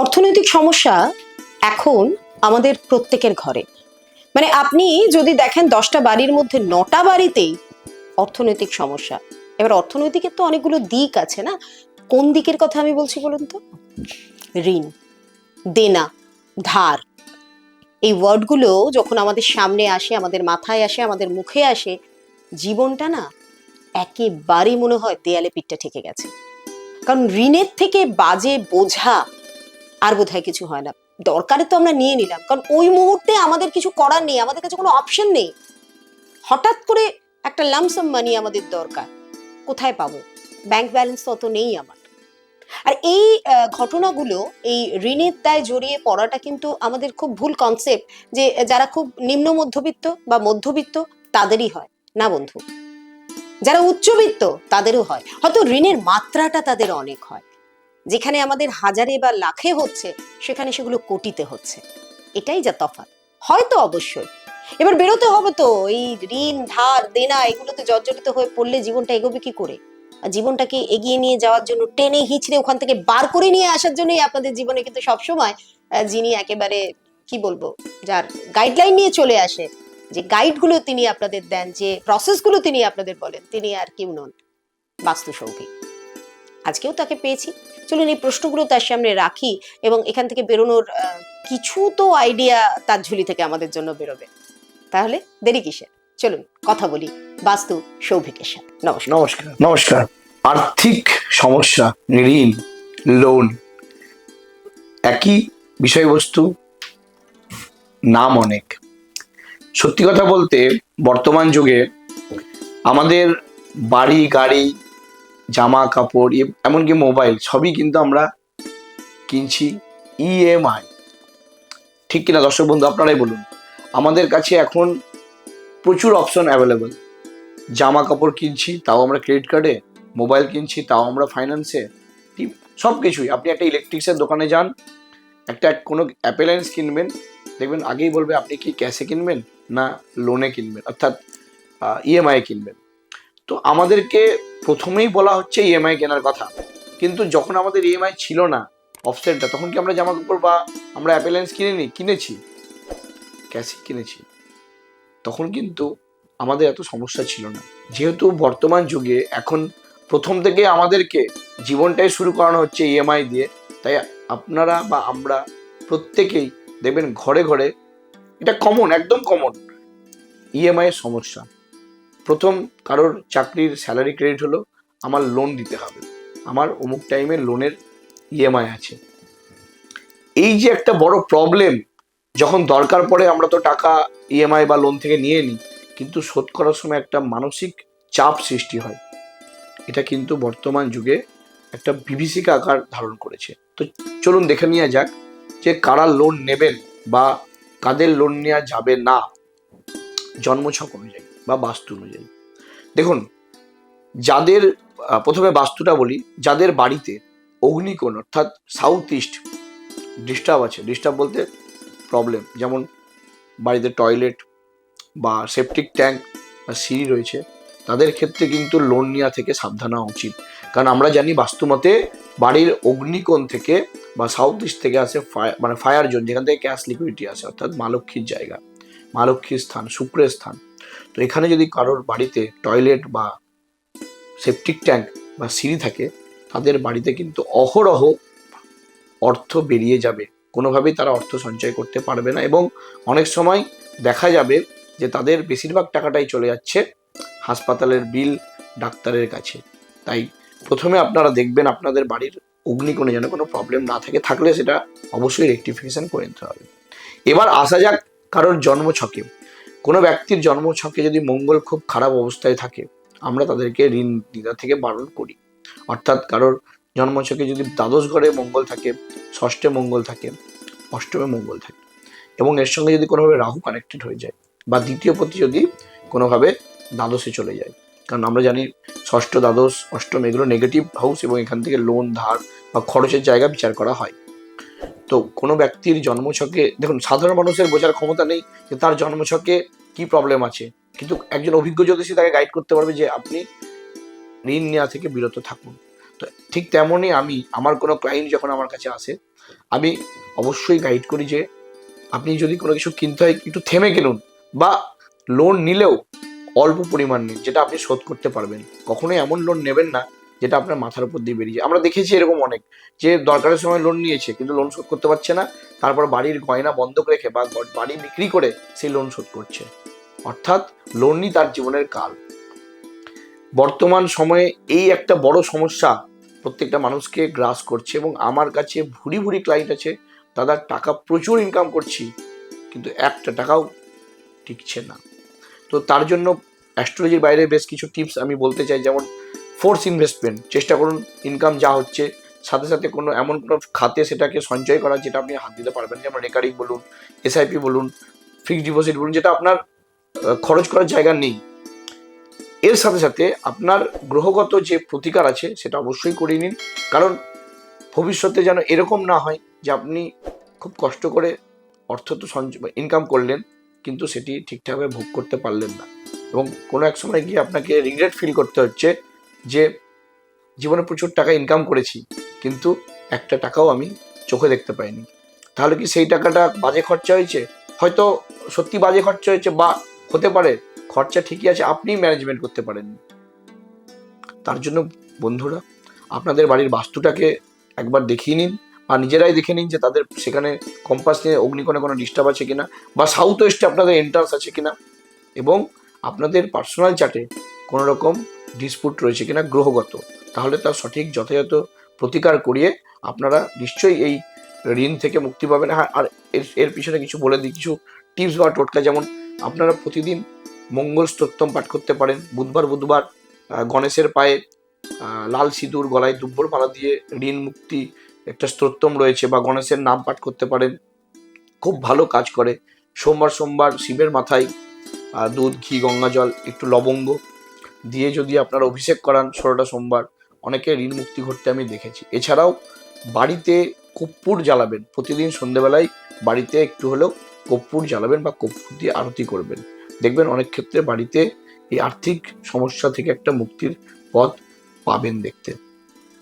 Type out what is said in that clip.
অর্থনৈতিক সমস্যা এখন আমাদের প্রত্যেকের ঘরে। মানে আপনি যদি দেখেন 10টা বাড়ির মধ্যে 9টা বাড়িতেই অর্থনৈতিক সমস্যা। এবার অর্থনৈতিকের তো অনেকগুলো দিক আছে না? কোন দিকের কথা আমি বলছি বলুন তো? ঋণ, দেনা, ধার। এই ওয়ার্ডগুলো যখন আমাদের সামনে আসে, আমাদের মাথায় আসে, আমাদের মুখে আসে, জীবনটা না একেবারেই মনে হয় দেয়ালে পিঠটা ঠেকে গেছে। কারণ ঋণের থেকে বাজে বোঝা আর বোধহয় কিছু হয় না। দরকারে তো আমরা নিয়ে নিলাম, কারণ ওই মুহূর্তে আমাদের কিছু করার নেই, আমাদের কাছে কোনো অপশন নেই। হঠাৎ করে একটা লামসাম মানি আমাদের দরকার, কোথায় পাবো? ব্যাংক ব্যালেন্স তো অত নেই আমার। আর এই ঘটনাগুলো, এই ঋণের দায় জড়িয়ে পড়াটা কিন্তু আমাদের খুব ভুল কনসেপ্ট, যে যারা খুব নিম্ন মধ্যবিত্ত বা মধ্যবিত্ত তাদেরই হয় না বন্ধু। যারা উচ্চবিত্ত তাদেরও হয়, হয়তো ঋণের মাত্রাটা তাদের অনেক হয়। যেখানে আমাদের হাজারে বা লাখে হচ্ছে, সেখানে সেগুলো কোটিতে হচ্ছে। এটাই যা তফাৎ, হয়তো অবশ্যই। এবার বেরোতে হবে তো, এই ঋণ ধার দেনা এগুলোতে জর্জরিত হয়ে পড়লে জীবনটা এগোবে কি করে? আর জীবনটাকে এগিয়ে নিয়ে যাওয়ার জন্য, টেনে হিচড়ে ওখান থেকে বার করে নিয়ে আসার জন্যই আপনাদের জীবনে কিন্তু সবসময় যিনি একেবারে কি বলবো, যার গাইডলাইন নিয়ে চলে আসে, যে গাইডগুলো তিনি আপনাদের দেন, যে প্রসেসগুলো তিনি আপনাদের বলেন, তিনি আর কেউ নন, বাস্তু সৌভিক। আজকেও তাকে পেয়েছি। চলুন এই প্রশ্নগুলো তার সামনে রাখি, এবং এখান থেকে বেরোনোর কিছু তো আইডিয়া তার ঝুলি থেকে আমাদের জন্য বেরোবে। তাহলে দেরি কিসের, চলুন কথা বলি বাস্তু সৌভিকের সাথে। নমস্কার। নমস্কার। নমস্কার। আর্থিক সমস্যা, ঋণ, লোন, একই বিষয়বস্তু, নাম অনেক। সত্যি কথা বলতে বর্তমান যুগে আমাদের বাড়ি গাড়ি, জামা কাপড়, এমনকি মোবাইল সবই কিন্তু আমরা কিনছি ইএমআই। ঠিক কিনা দর্শক বন্ধু, আপনারাই বলুন। আমাদের কাছে এখন প্রচুর অপশন অ্যাভেলেবল। জামা কাপড় কিনছি তাও আমরা ক্রেডিট কার্ডে, মোবাইল কিনছি তাও আমরা ফাইন্যান্সে, সব কিছুই। আপনি একটা ইলেকট্রিক্সের দোকানে যান, একটা কোনো অ্যাপ্লায়েন্স কিনবেন, দেখবেন আগেই বলবে আপনি কি ক্যাশে কিনবেন না লোনে কিনবেন, অর্থাৎ ইএমআই কিনবেন। তো আমাদেরকে প্রথমেই বলা হচ্ছে ইএমআই কেনার কথা, কিন্তু যখন আমাদের ইএমআই ছিল না অপশনটা, তখন কি আমরা জামা কাপড় বা আমরা অ্যাপ্লায়েন্স কিনেছি ক্যাশে কিনেছি। তখন কিন্তু আমাদের এত সমস্যা ছিল না। যেহেতু বর্তমান যুগে এখন প্রথম থেকে আমাদেরকে জীবনটাই শুরু করানো হচ্ছে ইএমআই দিয়ে, তাই আপনারা বা আমরা প্রত্যেকেই দেখবেন ঘরে ঘরে, এটা কমন, একদম কমন, ইএমআই এর সমস্যা। প্রথম কারোর চাকরির স্যালারি ক্রেডিট হলো, আমার লোন দিতে হবে, আমার অমুক টাইমে লোনের ইএমআই আছে। এই যে একটা বড় প্রবলেম, যখন দরকার পড়ে আমরা তো টাকা ইএমআই বা লোন থেকে নিয়ে নিই, কিন্তু শোধ করার সময় একটা মানসিক চাপ সৃষ্টি হয়। এটা কিন্তু বর্তমান যুগে একটা বিভীষিকা আকার ধারণ করেছে। তো চলুন দেখে নেওয়া যাক যে কারা লোন নেবেন বা কাদের লোন নেওয়া যাবে না, জন্মছক অনুযায়ী বা বাস্তু অনুযায়ী। দেখুন, যাদের প্রথমে বাস্তুটা বলি, যাদের বাড়িতে অগ্নিকোণ অর্থাৎ সাউথ ইস্ট ডিস্টার্ব আছে, ডিস্টার্ব বলতে প্রবলেম, যেমন বাড়িতে টয়লেট বা সেপটিক ট্যাঙ্ক বা সিঁড়ি রয়েছে, তাদের ক্ষেত্রে কিন্তু লোন নেওয়া থেকে সাবধান হওয়া উচিত। কারণ আমরা জানি বাস্তুমতে বাড়ির অগ্নিকোণ থেকে বা সাউথ ইস্ট থেকে আসে মানে ফায়ার জোন, যেখান থেকে ক্যাশ লিকুইডিটি আসে, অর্থাৎ মা লক্ষ্মীর জায়গা, মা লক্ষ্মীর স্থান, শুক্রের স্থান। তো এখানে যদি কারোর বাড়িতে টয়লেট বা সেপটিক ট্যাঙ্ক বা সিঁড়ি থাকে, তাদের বাড়িতে কিন্তু অহরহ অর্থ বেরিয়ে যাবে, কোনোভাবেই তারা অর্থ সঞ্চয় করতে পারবে না, এবং অনেক সময় দেখা যাবে যে তাদের বেশিরভাগ টাকাটাই চলে যাচ্ছে হাসপাতালের বিল, ডাক্তারের কাছে। তাই প্রথমে আপনারা দেখবেন আপনাদের বাড়ির অগ্নিকোণে যেন কোনো প্রবলেম না থাকে, থাকলে সেটা অবশ্যই রেকটিফিকেশন করে নিতে হবে। এবার আসা যাক কারোর জন্মছকে। কোনো ব্যক্তির জন্মছকে যদি মঙ্গল খুব খারাপ অবস্থায় থাকে, আমরা তাদেরকে ঋণ দেওয়া থেকে বারণ করি। অর্থাৎ কারোর জন্মছকে যদি দ্বাদশ ঘরে মঙ্গল থাকে, ষষ্ঠে মঙ্গল থাকে, অষ্টমে মঙ্গল থাকে, এবং এর সঙ্গে যদি কোনোভাবে রাহু কানেক্টেড হয়ে যায়, বা দ্বিতীয় পতি যদি কোনোভাবে দ্বাদশে চলে যায়, কারণ আমরা জানি ষষ্ঠ, দ্বাদশ, অষ্টম এগুলো নেগেটিভ হাউস, এবং এখান থেকে লোন ধার বা খরচের জায়গা বিচার করা হয়। তো কোনো ব্যক্তির জন্মছকে, দেখুন সাধারণ মানুষের বোঝার ক্ষমতা নেই যে তার জন্মছকে কি প্রবলেম আছে, কিন্তু একজন অভিজ্ঞ জ্যোতিষী তাকে গাইড করতে পারবে যে আপনি ঋণ নেওয়া থেকে বিরত থাকুন। তো ঠিক তেমনই আমার কোনো ক্লায়েন্ট যখন আমার কাছে আসে, আমি অবশ্যই গাইড করি যে আপনি যদি কোনো কিছু কিনতে হয় একটু থেমে কিনুন, বা লোন নিলেও অল্প পরিমাণ নিন যেটা আপনি শোধ করতে পারবেন। কখনোই এমন লোন নেবেন না যেটা আপনার মাথার উপর দিয়ে বেরিয়ে যায়। আমরা দেখেছি এরকম অনেক, যে দরকারের সময় লোন নিয়েছে কিন্তু লোন শোধ করতে পারছে না, তারপর বাড়ির গয়না বন্ধক রেখে বা বাড়ি বিক্রি করে সেই লোন শোধ করছে। অর্থাৎ লোনই তার জীবনের কাল। বর্তমান সময়ে এই একটা বড় সমস্যা প্রত্যেকটা মানুষকে গ্রাস করছে, এবং আমার কাছে ভুরি ভুরি ক্লায়েন্ট আছে, তাদের টাকা প্রচুর ইনকাম করছি কিন্তু একটা টাকাও টিকছে না। তো তার জন্য অ্যাস্ট্রোলজির বাইরে বেশ কিছু টিপস আমি বলতে চাই, যেমন ফোর্স ইনভেস্টমেন্ট। চেষ্টা করুন ইনকাম যা হচ্ছে সাথে সাথে এমন কোনো খাতে সেটাকে সঞ্চয় করা যেটা আপনি হাত দিতে পারবেন, যেমন রেকারিং বলুন, এসআইপি বলুন, ফিক্সড ডিপোজিট বলুন, যেটা আপনার খরচ করার জায়গা নেই। এর সাথে সাথে আপনার গ্রহগত যে প্রতিকার আছে সেটা অবশ্যই করে নিন, কারণ ভবিষ্যতে যেন এরকম না হয় যে আপনি খুব কষ্ট করে অর্থ তো ইনকাম করলেন কিন্তু সেটি ঠিকঠাকভাবে ভোগ করতে পারলেন না, এবং কোনো এক সময় গিয়ে আপনাকে রিগ্রেট ফিল করতে হচ্ছে যে জীবনে প্রচুর টাকা ইনকাম করেছি কিন্তু একটা টাকাও আমি চোখে দেখতে পাইনি। তাহলে কি সেই টাকাটা বাজে খরচা হয়েছে? হয়তো সত্যি বাজে খরচা হয়েছে, বা হতে পারে খরচা ঠিকই আছে, আপনি ম্যানেজমেন্ট করতে পারেননি। তার জন্য বন্ধুরা, আপনাদের বাড়ির বাস্তুটাকে একবার দেখিয়ে নিন, বা নিজেরাই দেখে নিন যে তাদের সেখানে কম্পাস নিয়ে অগ্নিকোণে কোনো ডিস্টার্ব আছে কিনা, বা সাউথ ওয়েস্টে আপনাদের এন্ট্রান্স আছে কিনা, এবং আপনাদের পার্সোনাল চার্টে কোনো রকম ডিসপুট রয়েছে কিনা গ্রহগত। তাহলে তার সঠিক যথাযথ প্রতিকার করিয়ে আপনারা নিশ্চয়ই এই ঋণ থেকে মুক্তি পাবেন। হ্যাঁ, আর এর পিছনে কিছু বলে দিই, কিছু টিপস বা টোটকা, যেমন আপনারা প্রতিদিন মঙ্গল স্তোত্রম পাঠ করতে পারেন। বুধবার গণেশের পায়ে লাল সিঁদুর, গলায় দুব্বর মালা দিয়ে ঋণ মুক্তি একটা স্তোত্রম রয়েছে, বা গণেশের নাম পাঠ করতে পারেন, খুব ভালো কাজ করে। সোমবার শিবের মাথায় দুধ, ঘি, গঙ্গা জল, একটু লবঙ্গ দিয়ে যদি আপনারা অভিষেক করান 16টা সোমবার, অনেকে ঋণ মুক্তি ঘটতে আমি দেখেছি। এছাড়াও বাড়িতে কর্পূর জ্বালাবেন, প্রতিদিন সন্ধ্যেবেলায় বাড়িতে একটু হলেও কর্পূর জ্বালাবেন বা কর্পূর দিয়ে আরতি করবেন। দেখবেন অনেক ক্ষেত্রে বাড়িতে এই আর্থিক সমস্যা থেকে একটা মুক্তির পথ পাবেন দেখতে।